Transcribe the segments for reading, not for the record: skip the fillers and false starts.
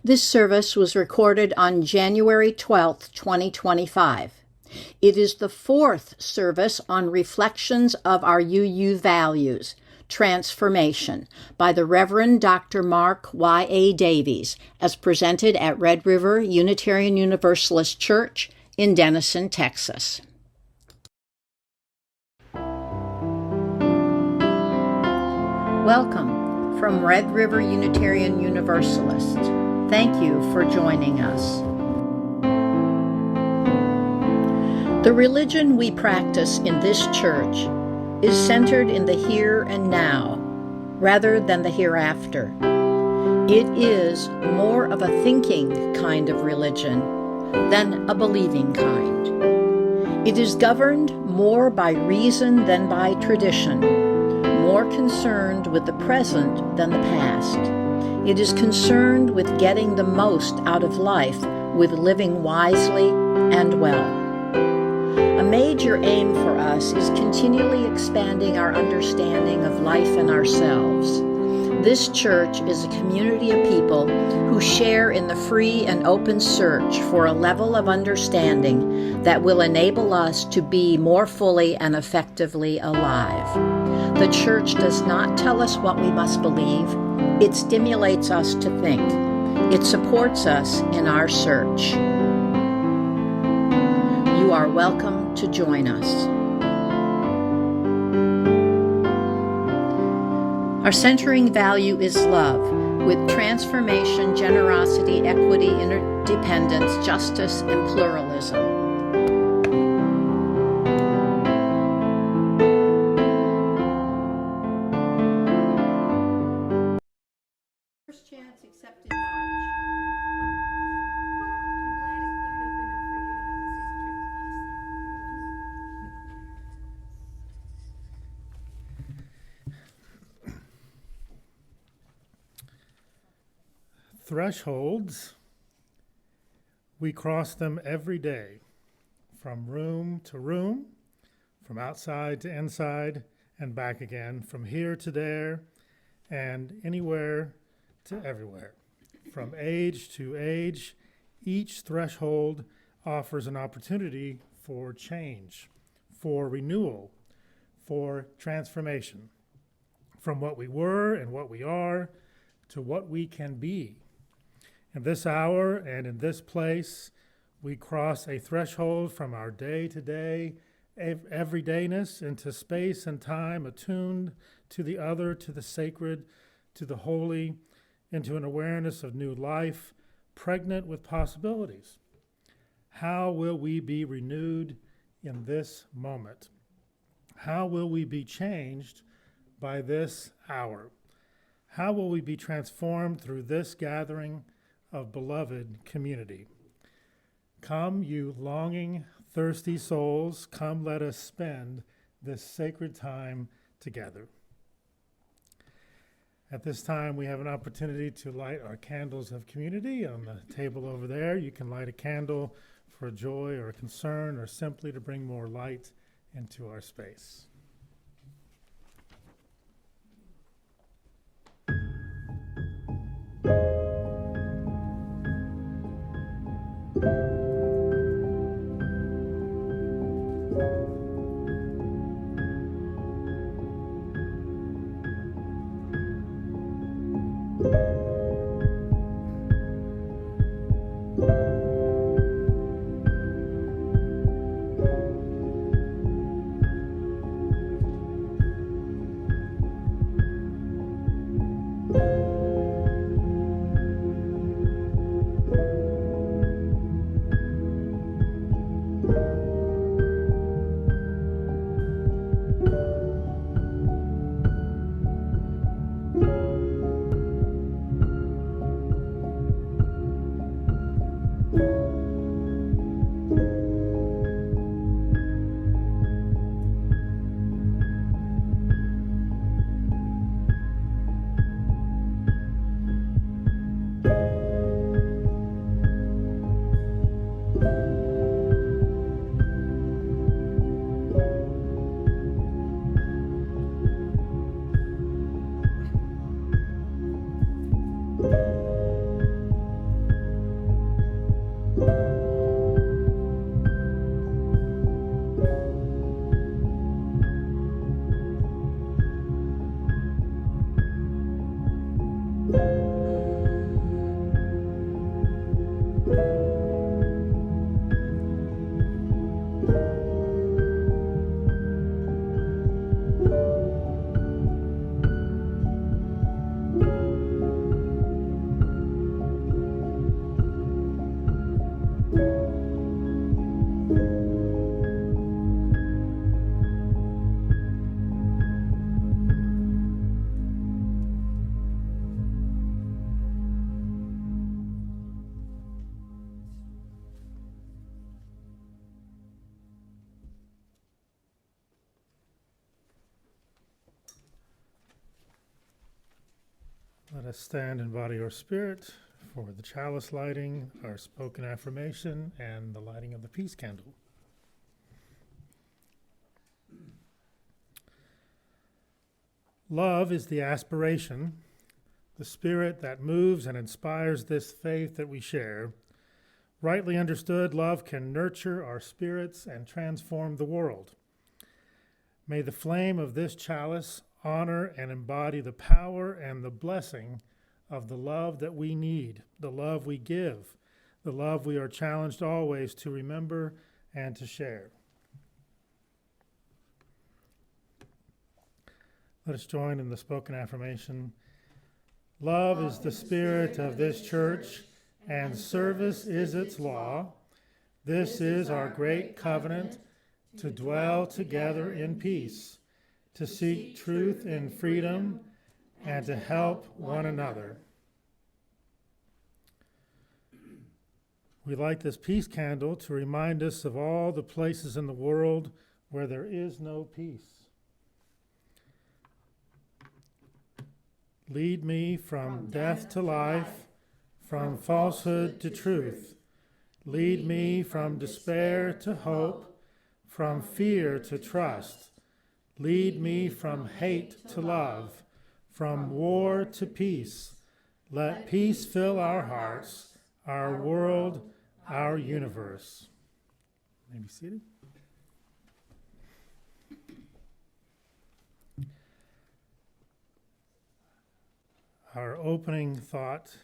This service was recorded on January 12, 2025. It is the fourth service on Reflections of Our UU Values, Transformation, by the Reverend Dr. Mark Y.A. Davies, as presented at Red River Unitarian Universalist Church in Denison, Texas. Welcome from Red River Unitarian Universalist. Thank you for joining us. The religion we practice in this church is centered in the here and now, rather than the hereafter. It is more of a thinking kind of religion than a believing kind. It is governed more by reason than by tradition, more concerned with the present than the past. It is concerned with getting the most out of life, with living wisely and well. A major aim for us is continually expanding our understanding of life and ourselves. This church is a community of people who share in the free and open search for a level of understanding that will enable us to be more fully and effectively alive. The church does not tell us what we must believe. It stimulates us to think. It supports us in our search. You are welcome to join us. Our centering value is love, with transformation, generosity, equity, interdependence, justice, and pluralism. First chance accepted March. Thresholds, we cross them every day, from room to room, from outside to inside, and back again, from here to there, and anywhere to everywhere. From age to age, each threshold offers an opportunity for change, for renewal, for transformation, from what we were and what we are to what we can be. In this hour and in this place, we cross a threshold from our day-to-day everydayness into space and time attuned to the other, to the sacred, to the holy, into an awareness of new life, pregnant with possibilities. How will we be renewed in this moment? How will we be changed by this hour? How will we be transformed through this gathering of beloved community? Come, you longing, thirsty souls, come let us spend this sacred time together. At this time, we have an opportunity to light our candles of community on the table over there. You can light a candle for joy or concern or simply to bring more light into our space. Let us stand in body or spirit for the chalice lighting, our spoken affirmation, and the lighting of the peace candle. Love is the aspiration, the spirit that moves and inspires this faith that we share. Rightly understood, love can nurture our spirits and transform the world. May the flame of this chalice honor and embody the power and the blessing of the love that we need, the love we give, the love we are challenged always to remember and to share. Let us join in the spoken affirmation. Love is the spirit of this church, and service is its law. This is our great covenant, to dwell together in peace, to seek truth in freedom, and to help one another. We light this peace candle to remind us of all the places in the world where there is no peace. Lead me from death to life, from falsehood to truth. Lead me from despair to hope, from fear to trust. Lead me from hate to love, from war to peace. Let peace fill our hearts, our world, our universe. May be seated. Our opening thought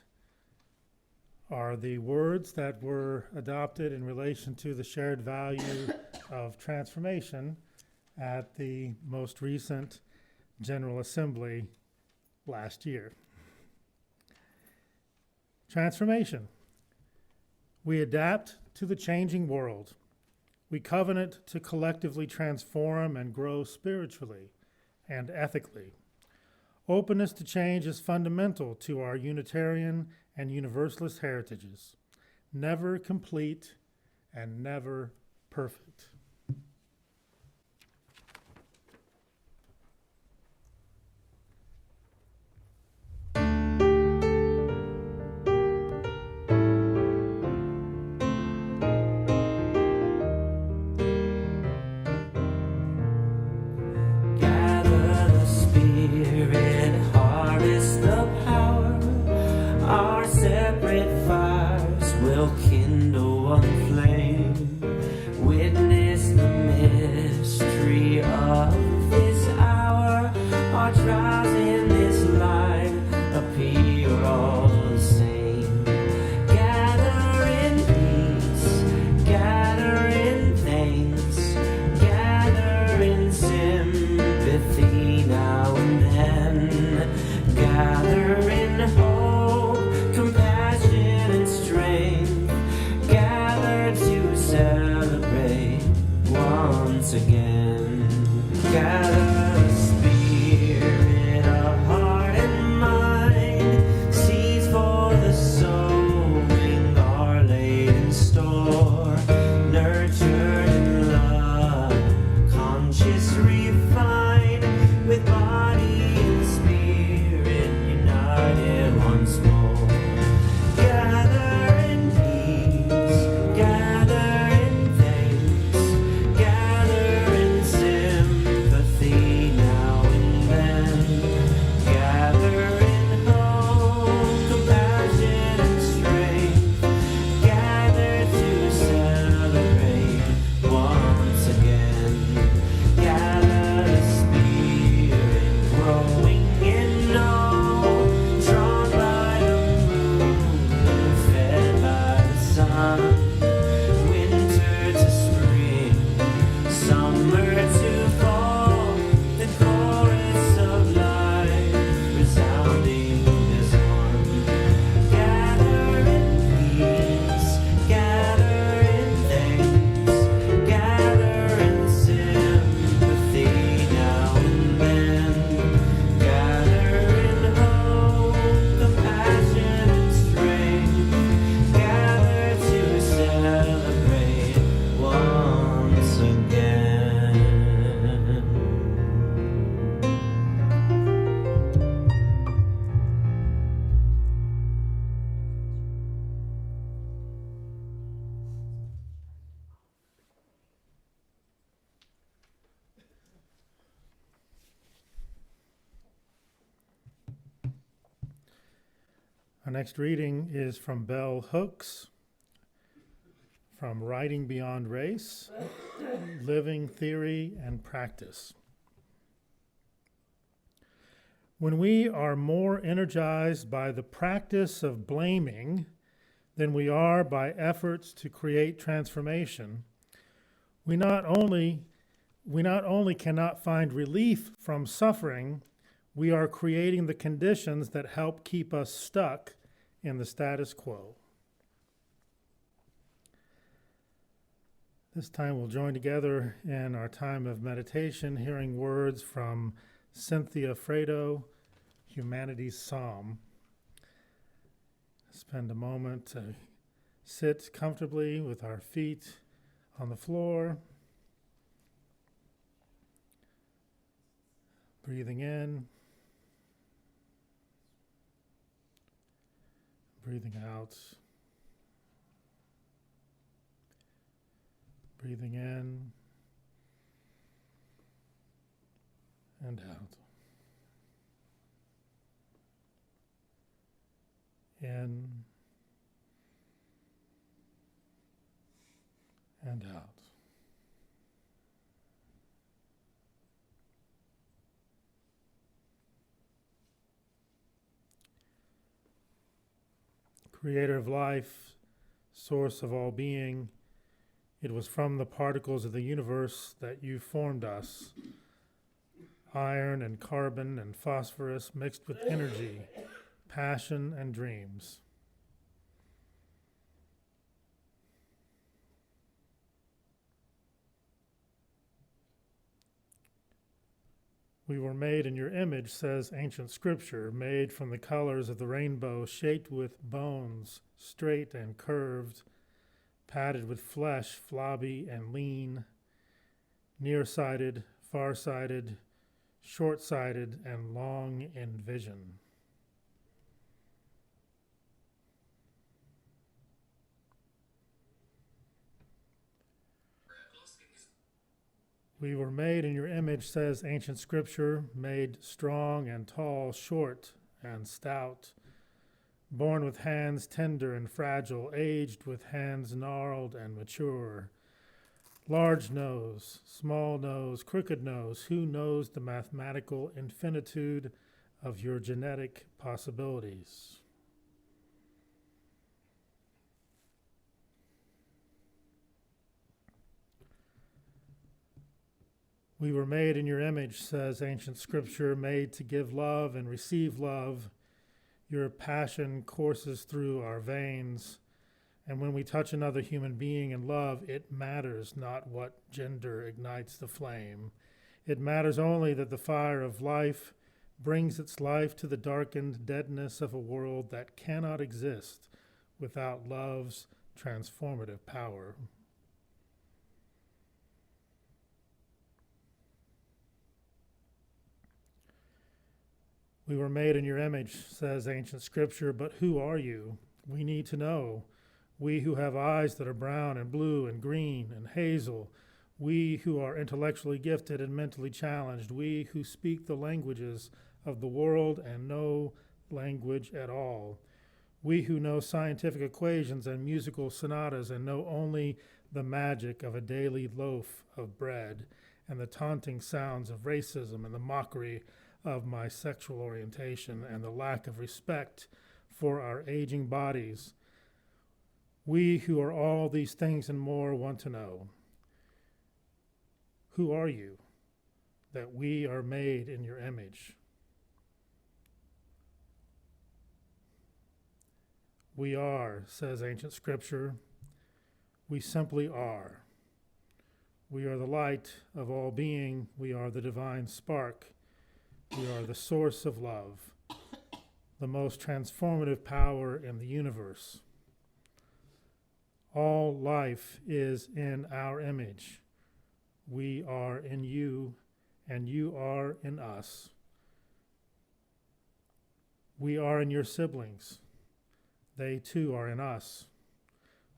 are the words that were adopted in relation to the shared value of transformation at the most recent General Assembly last year. Transformation. We adapt to the changing world. We covenant to collectively transform and grow spiritually and ethically. Openness to change is fundamental to our Unitarian and Universalist heritages. Never complete and never perfect. Gather in hope, compassion, and strength. Gather Our next reading is from Bell Hooks, from Writing Beyond Race, Living Theory and Practice. When we are more energized by the practice of blaming than we are by efforts to create transformation, we not only cannot find relief from suffering, we are creating the conditions that help keep us stuck in the status quo. This time we'll join together in our time of meditation, hearing words from Cynthia Fredo, Humanity's Psalm. Spend a moment to sit comfortably with our feet on the floor, breathing in, breathing out, breathing in and out. In and out. Creator of life, source of all being, it was from the particles of the universe that you formed us. Iron and carbon and phosphorus mixed with energy, passion and dreams. We were made in your image, says ancient scripture, made from the colors of the rainbow, shaped with bones, straight and curved, padded with flesh, flabby and lean, nearsighted, farsighted, short-sighted, and long in vision. We were made in your image, says ancient scripture, made strong and tall, short and stout, born with hands tender and fragile, aged with hands gnarled and mature. Large nose, small nose, crooked nose, who knows the mathematical infinitude of your genetic possibilities? We were made in your image, says ancient scripture, made to give love and receive love. Your passion courses through our veins, and when we touch another human being in love, it matters not what gender ignites the flame. It matters only that the fire of life brings its life to the darkened deadness of a world that cannot exist without love's transformative power. We were made in your image, says ancient scripture, but who are you? We need to know. We who have eyes that are brown and blue and green and hazel, we who are intellectually gifted and mentally challenged, we who speak the languages of the world and no language at all, we who know scientific equations and musical sonatas and know only the magic of a daily loaf of bread and the taunting sounds of racism and the mockery of my sexual orientation and the lack of respect for our aging bodies. We who are all these things and more want to know, who are you that we are made in your image? We are, says ancient scripture, we simply are. We are the light of all being. We are the divine spark. We are the source of love, the most transformative power in the universe. All life is in our image. We are in you, and you are in us. We are in your siblings. They too are in us.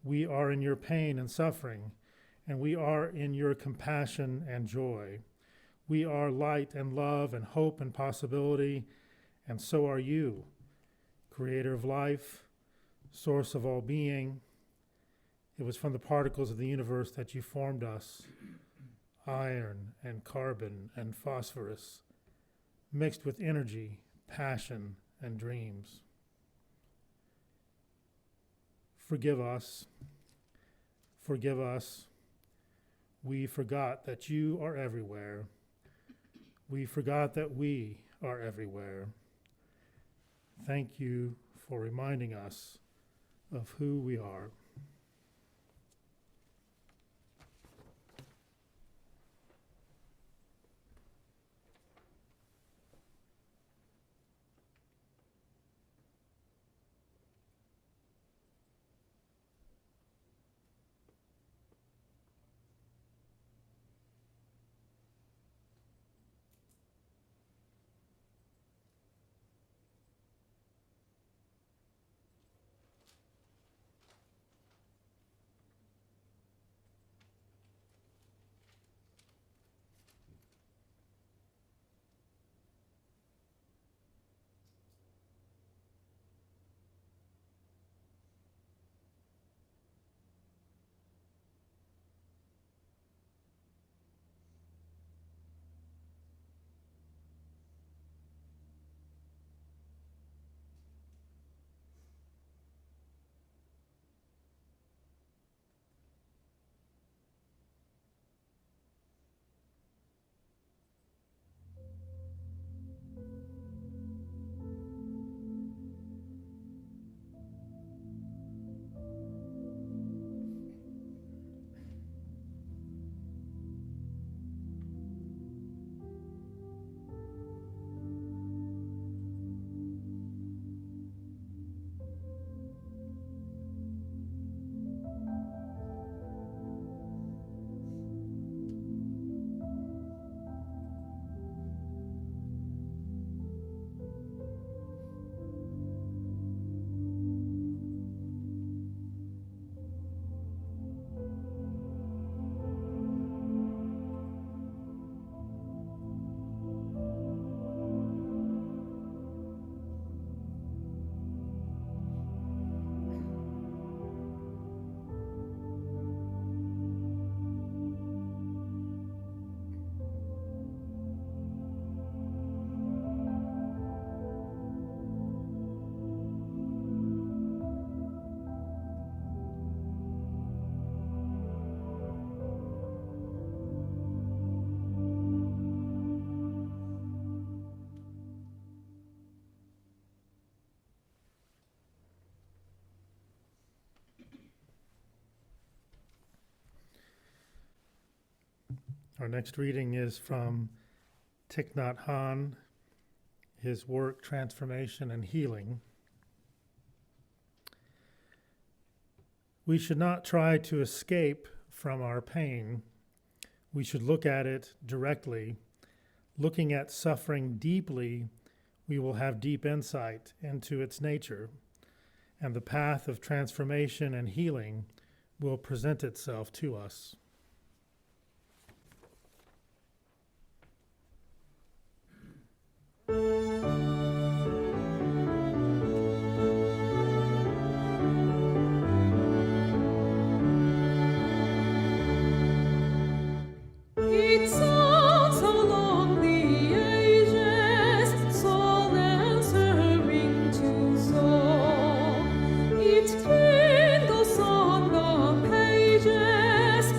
We are in your pain and suffering, and we are in your compassion and joy. We are light and love and hope and possibility, and so are you. creator of life, source of all being. It was from the particles of the universe that you formed us, iron and carbon and phosphorus, mixed with energy, passion, and dreams. Forgive us. Forgive us. We forgot that you are everywhere. We forgot that we are everywhere. Thank you for reminding us of who we are. Our next reading is from Thich Nhat Hanh, his work Transformation and Healing. We should not try to escape from our pain. We should look at it directly. Looking at suffering deeply, we will have deep insight into its nature, and the path of transformation and healing will present itself to us. It kindles on the pages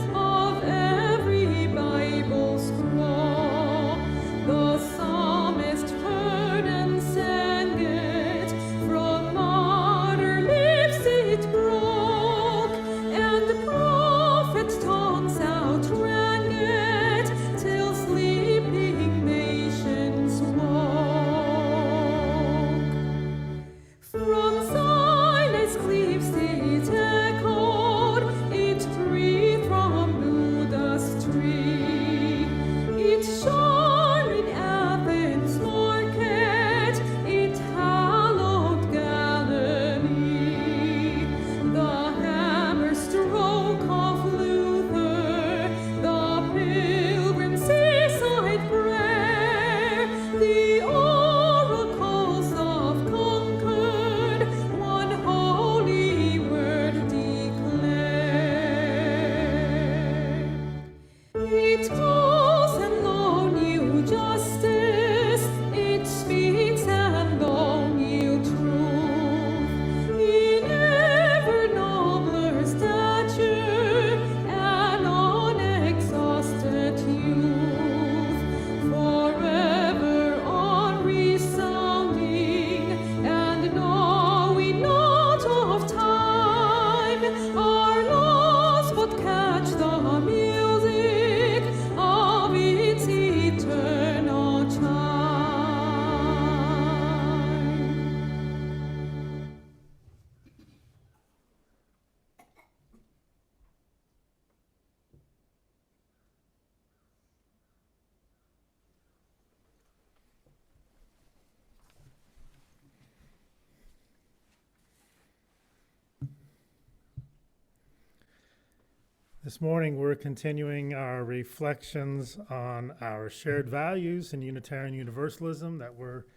This morning we're continuing our reflections on our shared values in Unitarian Universalism that were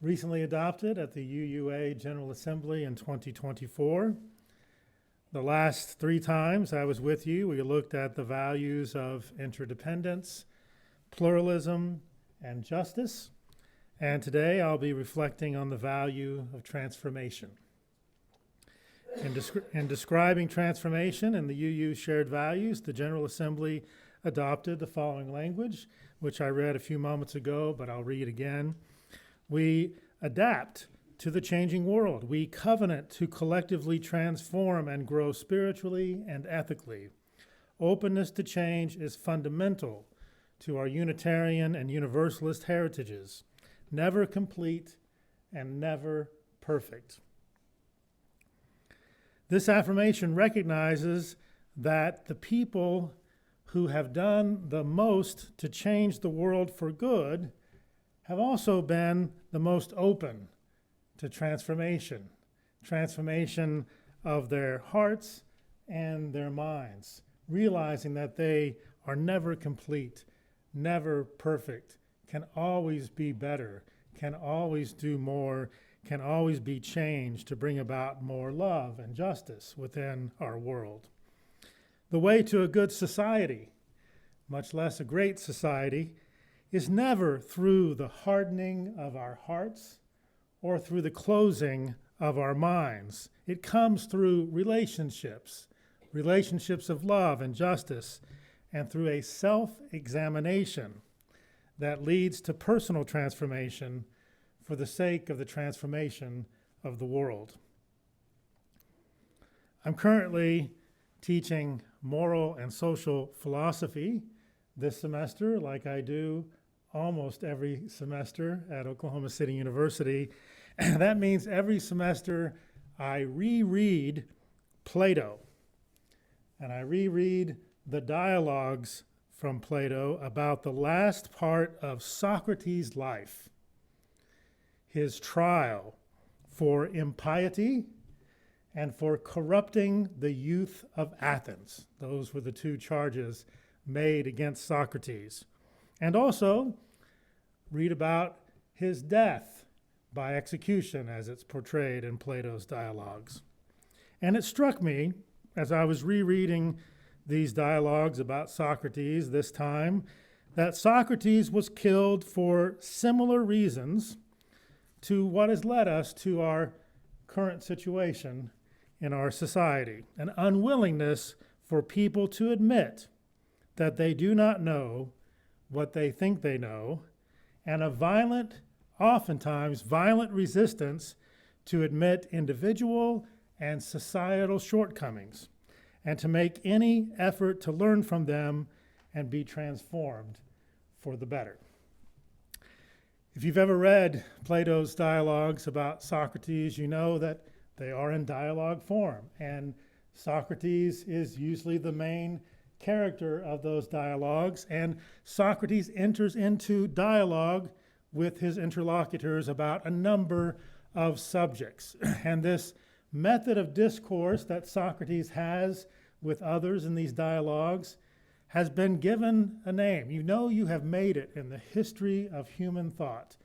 recently adopted at the UUA General Assembly in 2024. The last 3 times I was with you, we looked at the values of interdependence, pluralism, and justice. And today I'll be reflecting on the value of transformation. In describing transformation in the UU shared values, the General Assembly adopted the following language, which I read a few moments ago, but I'll read again. We adapt to the changing world. We covenant to collectively transform and grow spiritually and ethically. Openness to change is fundamental to our Unitarian and Universalist heritages, never complete and never perfect. This affirmation recognizes that the people who have done the most to change the world for good have also been the most open to transformation of their hearts and their minds, realizing that they are never complete, never perfect, can always be better, can always do more, can always be changed to bring about more love and justice within our world. The way to a good society, much less a great society, is never through the hardening of our hearts or through the closing of our minds. It comes through relationships of love and justice, and through a self-examination that leads to personal transformation for the sake of the transformation of the world. I'm currently teaching moral and social philosophy this semester, like I do almost every semester at Oklahoma City University. And that means every semester I reread Plato, and I reread the dialogues from Plato about the last part of Socrates' life, his trial for impiety and for corrupting the youth of Athens. Those were the 2 charges made against Socrates. And also read about his death by execution as it's portrayed in Plato's dialogues. And it struck me as I was rereading these dialogues about Socrates this time that Socrates was killed for similar reasons to what has led us to our current situation in our society, an unwillingness for people to admit that they do not know what they think they know, and a oftentimes violent resistance to admit individual and societal shortcomings, and to make any effort to learn from them and be transformed for the better. If you've ever read Plato's dialogues about Socrates, you know that they are in dialogue form, and Socrates is usually the main character of those dialogues, and Socrates enters into dialogue with his interlocutors about a number of subjects. And this method of discourse that Socrates has with others in these dialogues has been given a name. You know you have made it in the history of human thought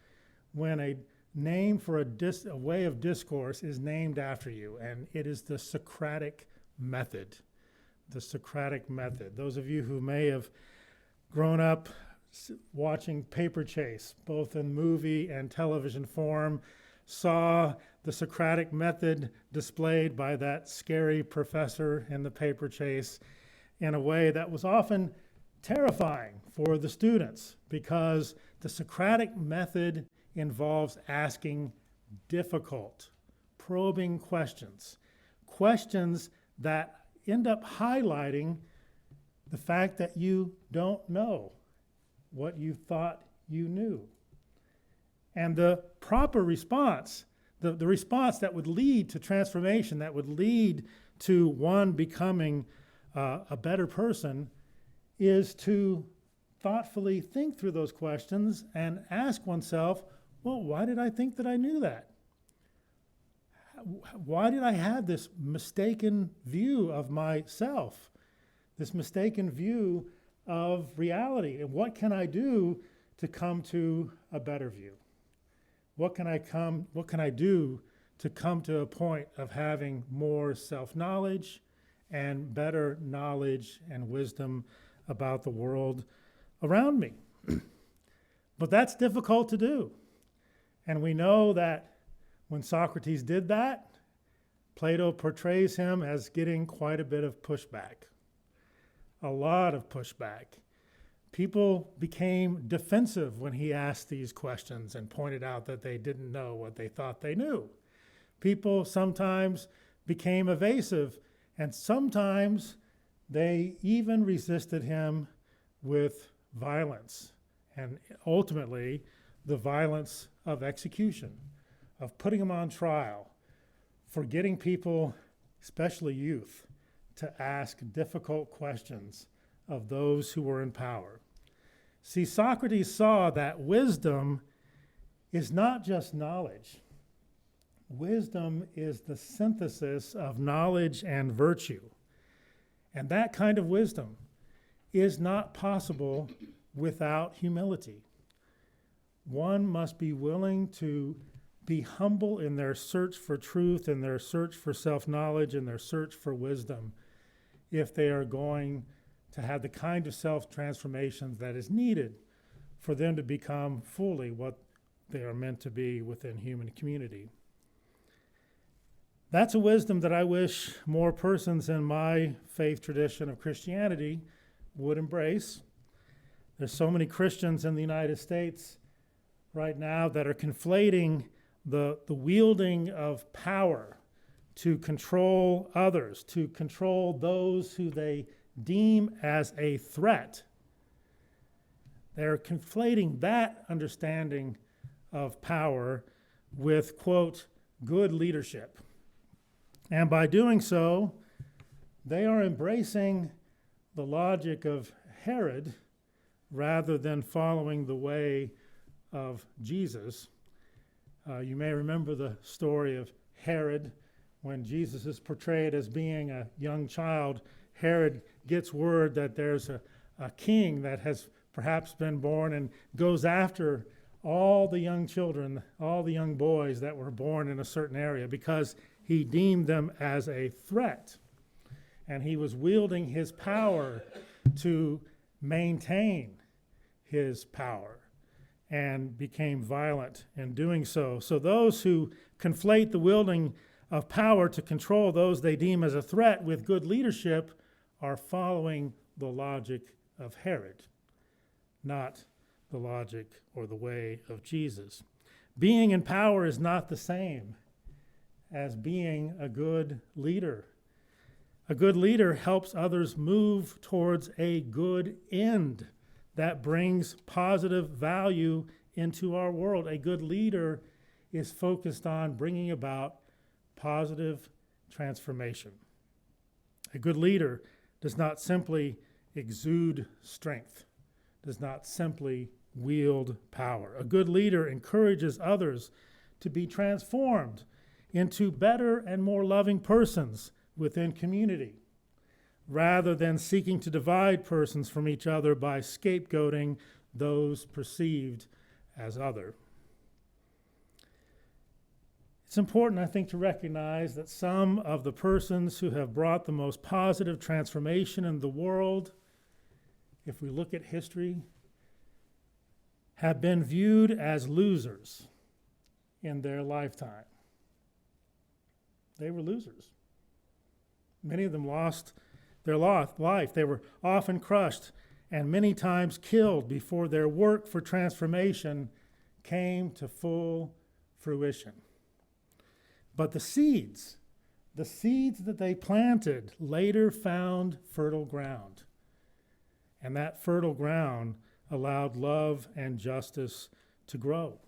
when a name for a way of discourse is named after you, and it is the Socratic method. The Socratic method. Those of you who may have grown up watching Paper Chase, both in movie and television form, saw the Socratic method displayed by that scary professor in the Paper Chase in a way that was often terrifying for the students, because the Socratic method involves asking difficult, probing questions that end up highlighting the fact that you don't know what you thought you knew. And the proper response, the response that would lead to transformation, that would lead to one becoming a better person, is to thoughtfully think through those questions and ask oneself, well, why did I think that I knew that? Why did I have this mistaken view of myself this mistaken view of reality. And what can I do to come to a better view? What can I do to come to a point of having more self-knowledge and better knowledge and wisdom about the world around me? But that's difficult to do. And we know that when Socrates did that, Plato portrays him as getting quite a bit of pushback, a lot of pushback. People became defensive when he asked these questions and pointed out that they didn't know what they thought they knew. People sometimes became evasive, and sometimes they even resisted him with violence, and ultimately the violence of execution, of putting him on trial, for getting people, especially youth, to ask difficult questions of those who were in power. See, Socrates saw that wisdom is not just knowledge. Wisdom is the synthesis of knowledge and virtue. And that kind of wisdom is not possible without humility. One must be willing to be humble in their search for truth, in their search for self-knowledge, in their search for wisdom, if they are going to have the kind of self-transformation that is needed for them to become fully what they are meant to be within human community. That's a wisdom that I wish more persons in my faith tradition of Christianity would embrace. There's so many Christians in the United States right now that are conflating the wielding of power to control others, to control those who they deem as a threat. They're conflating that understanding of power with, quote, good leadership. And by doing so, they are embracing the logic of Herod rather than following the way of Jesus. You may remember the story of Herod. When Jesus is portrayed as being a young child, Herod gets word that there's a king that has perhaps been born and goes after all the young children, all the young boys that were born in a certain area because he deemed them as a threat. And he was wielding his power to maintain his power, and became violent in doing so. So those who conflate the wielding of power to control those they deem as a threat with good leadership are following the logic of Herod, not the logic or the way of Jesus. Being in power is not the same as being a good leader. A good leader helps others move towards a good end that brings positive value into our world. A good leader is focused on bringing about positive transformation. A good leader does not simply exude strength, does not simply wield power. A good leader encourages others to be transformed into better and more loving persons within community, rather than seeking to divide persons from each other by scapegoating those perceived as other. It's important, I think, to recognize that some of the persons who have brought the most positive transformation in the world, if we look at history, have been viewed as losers in their lifetime. They were losers. Many of them lost their life. They were often crushed and many times killed before their work for transformation came to full fruition. But the seeds that they planted later found fertile ground. And that fertile ground allowed love and justice to grow.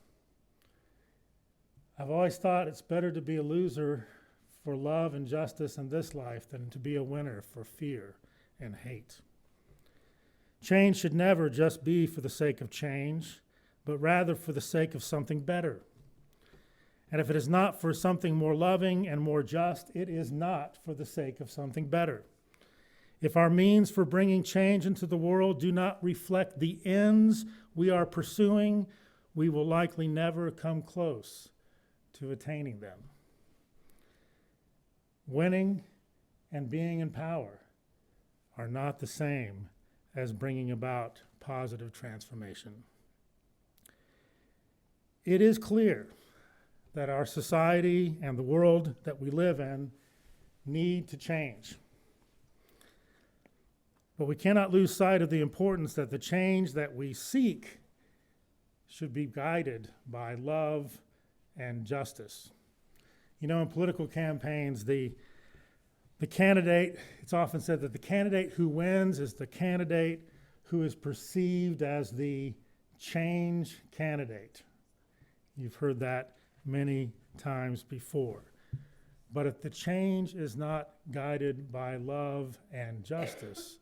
I've always thought it's better to be a loser for love and justice in this life than to be a winner for fear and hate. Change should never just be for the sake of change, but rather for the sake of something better. And if it is not for something more loving and more just, it is not for the sake of something better. If our means for bringing change into the world do not reflect the ends we are pursuing, we will likely never come close to attaining them. Winning and being in power are not the same as bringing about positive transformation. It is clear that our society and the world that we live in need to change. But we cannot lose sight of the importance that the change that we seek should be guided by love and justice. You know, in political campaigns, the candidate, it's often said that the candidate who wins is the candidate who is perceived as the change candidate. You've heard that many times before. But if the change is not guided by love and justice,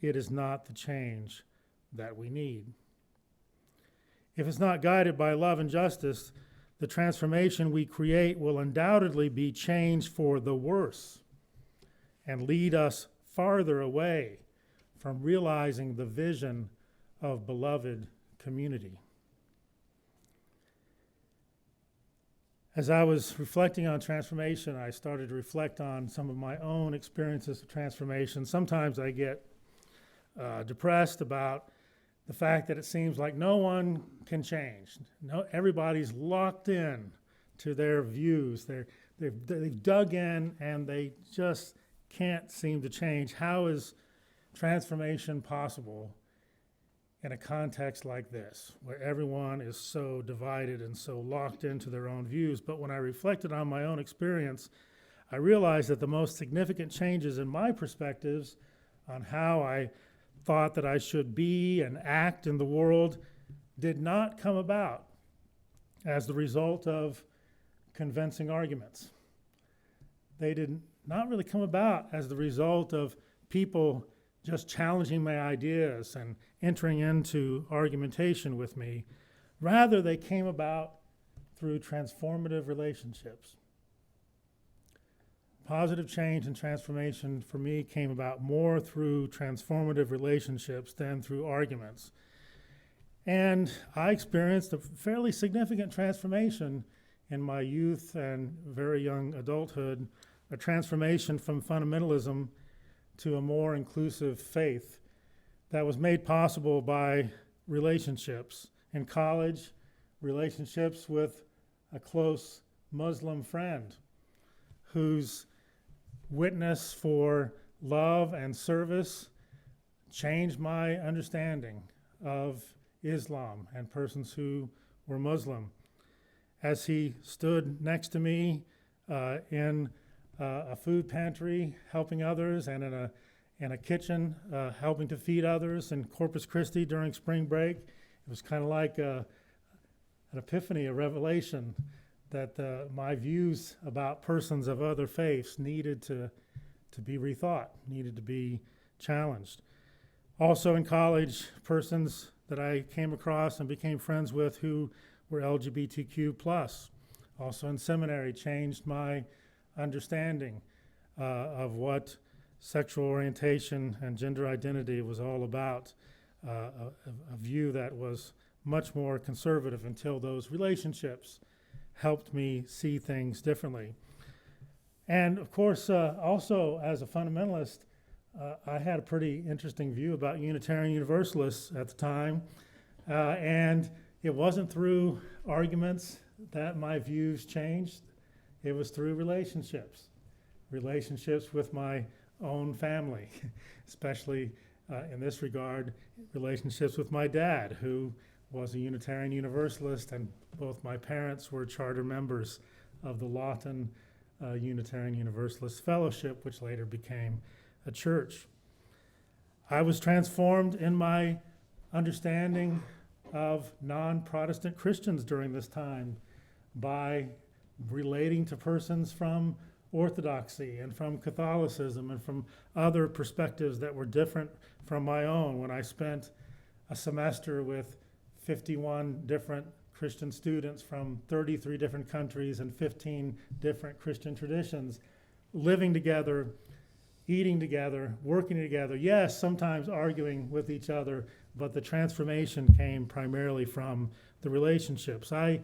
it is not the change that we need. If it's not guided by love and justice, the transformation we create will undoubtedly be change for the worse and lead us farther away from realizing the vision of beloved community. As I was reflecting on transformation, I started to reflect on some of my own experiences of transformation. Sometimes I get depressed about the fact that it seems like no one can change. Everybody's locked in to their views. They've dug in and they just can't seem to change. How is transformation possible in a context like this, where everyone is so divided and so locked into their own views? But when I reflected on my own experience, I realized that the most significant changes in my perspectives on how I thought that I should be and act in the world did not come about as the result of convincing arguments. They did not really come about as the result of people just challenging my ideas and entering into argumentation with me. Rather, they came about through transformative relationships. Positive change and transformation for me came about more through transformative relationships than through arguments. And I experienced a fairly significant transformation in my youth and very young adulthood, a transformation from fundamentalism to a more inclusive faith that was made possible by relationships. In college, relationships with a close Muslim friend whose witness for love and service changed my understanding of Islam and persons who were Muslim. As he stood next to me in a food pantry helping others, and in a kitchen helping to feed others in Corpus Christi during spring break, it was kind of like an epiphany, a revelation that my views about persons of other faiths needed to be rethought, needed to be challenged. Also in college, persons that I came across and became friends with who were LGBTQ+. Also in seminary, changed my understanding of what sexual orientation and gender identity was all about, a view that was much more conservative until those relationships helped me see things differently. And of course, also as a fundamentalist, I had a pretty interesting view about Unitarian Universalists at the time, and it wasn't through arguments that my views changed. It was through relationships with my own family, especially in this regard, relationships with my dad, who was a Unitarian Universalist, and both my parents were charter members of the Lawton Unitarian Universalist Fellowship, which later became a church. I was transformed in my understanding of non-Protestant Christians during this time by relating to persons from Orthodoxy and from Catholicism and from other perspectives that were different from my own. When I spent a semester with 51 different Christian students from 33 different countries and 15 different Christian traditions living together eating together, working together, yes, sometimes arguing with each other, but the transformation came primarily from the relationships. I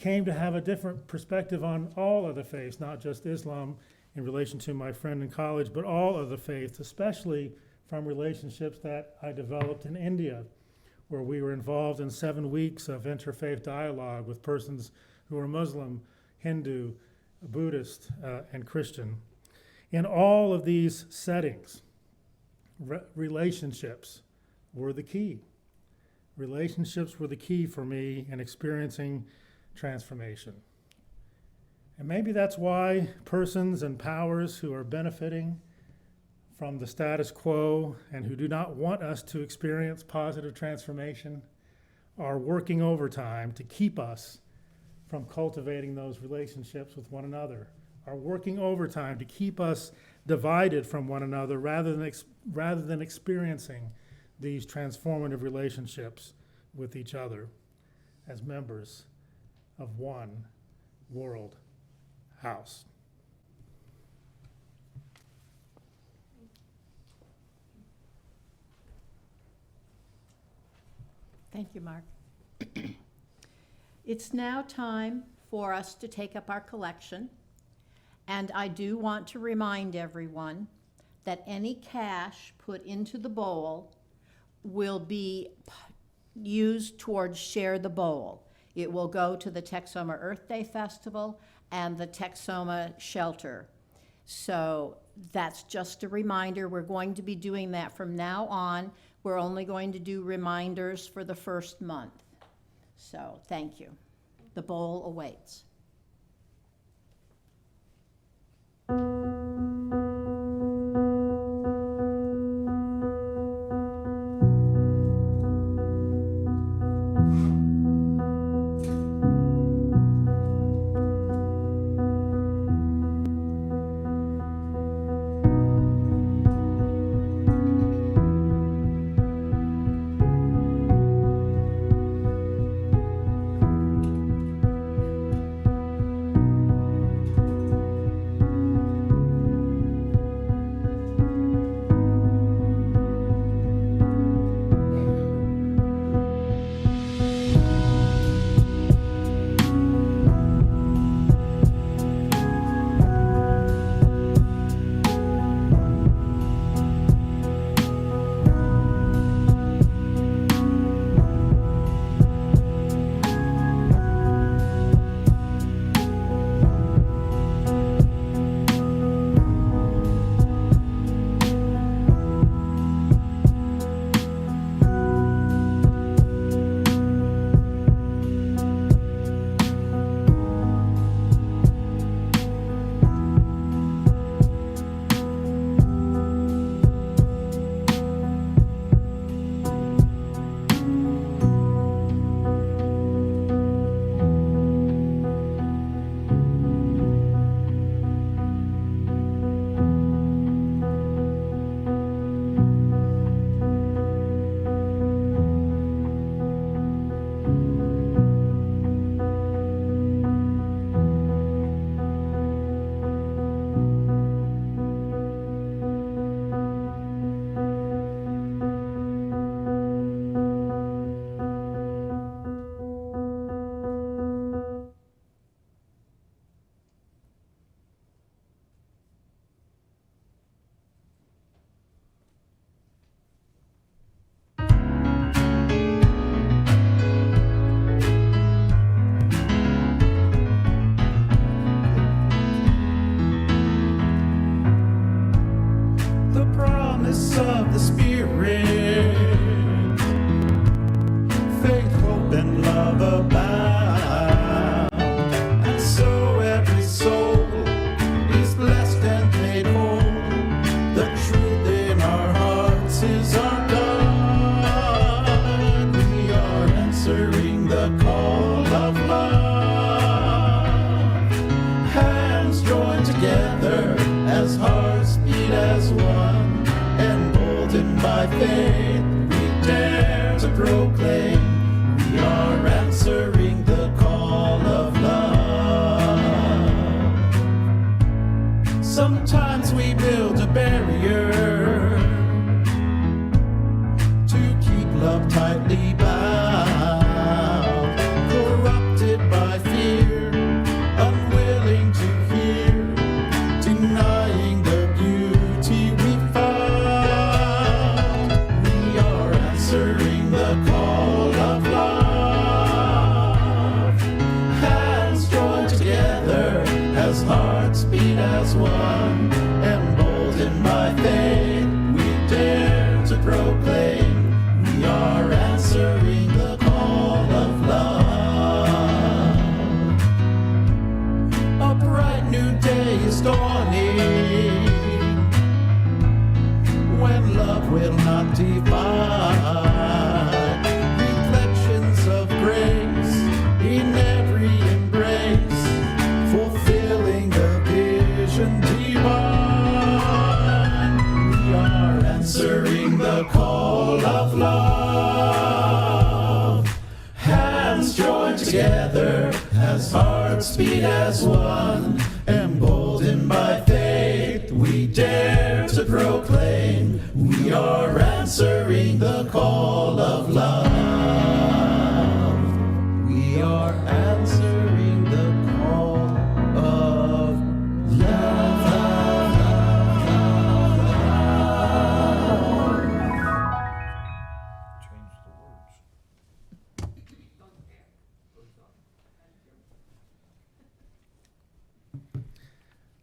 came to have a different perspective on all of the faiths, not just Islam in relation to my friend in college, but all of the faiths, especially from relationships that I developed in India, where we were involved in 7 weeks of interfaith dialogue with persons who were Muslim, Hindu, Buddhist, and Christian. In all of these settings, relationships were the key. Relationships were the key for me in experiencing transformation. And maybe that's why persons and powers who are benefiting from the status quo and who do not want us to experience positive transformation are working overtime to keep us from cultivating those relationships with one another, are working overtime to keep us divided from one another rather than experiencing these transformative relationships with each other as members of one world house. Thank you, Mark. It's now time for us to take up our collection, and I do want to remind everyone that any cash put into the bowl will be used towards Share the Bowl. It will go to the Texoma Earth Day Festival and the Texoma Shelter. So that's just a reminder. We're going to be doing that from now on. We're only going to do reminders for the first month. So thank you. The bowl awaits. Of the Spirit, faith, hope, and love abound, and so every soul is blessed and made whole. The truth in our hearts is our God. We are answering the call of love. Hands joined together as hearts beat as one. By faith, we dare to proclaim we are answering the call of love. Some Sometimes we build a barrier to keep love tightly bound, corrupted by fear, unwilling to hear, denying the beauty we found. We are answering the call of love, hands joined together as hearts beat as one, emboldened by faith, we dare to proclaim. We are answering the call of love. A bright new day is dawning, when love will not divide. Reflections of grace in every embrace, fulfilling the vision divine. We are answering the call of love, hands joined together as hearts beat as one, emboldened by faith, we dare to proclaim. We are answering the call of love. We are answering the call of love.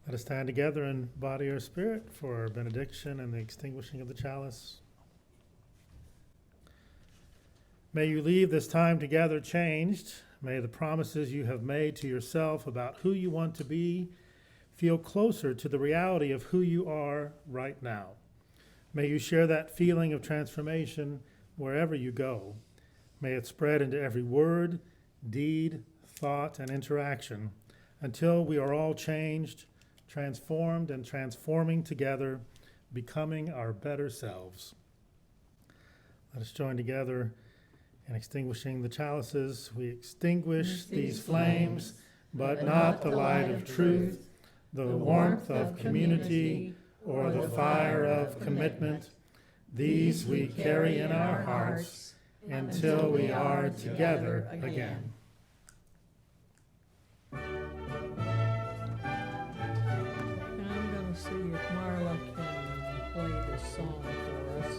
Let us stand together in body or spirit for benediction and the extinguishing of the chalice. May you leave this time together changed. May the promises you have made to yourself about who you want to be feel closer to the reality of who you are right now. May you share that feeling of transformation wherever you go. May it spread into every word, deed, thought, and interaction until we are all changed, transformed, and transforming together, becoming our better selves. Let us join together in extinguishing the chalices. We extinguish these flames, but not the light of truth, the warmth of community, or the fire of commitment. These we carry in our hearts until we are together again. And I'm going to see if Marla can play this song for us.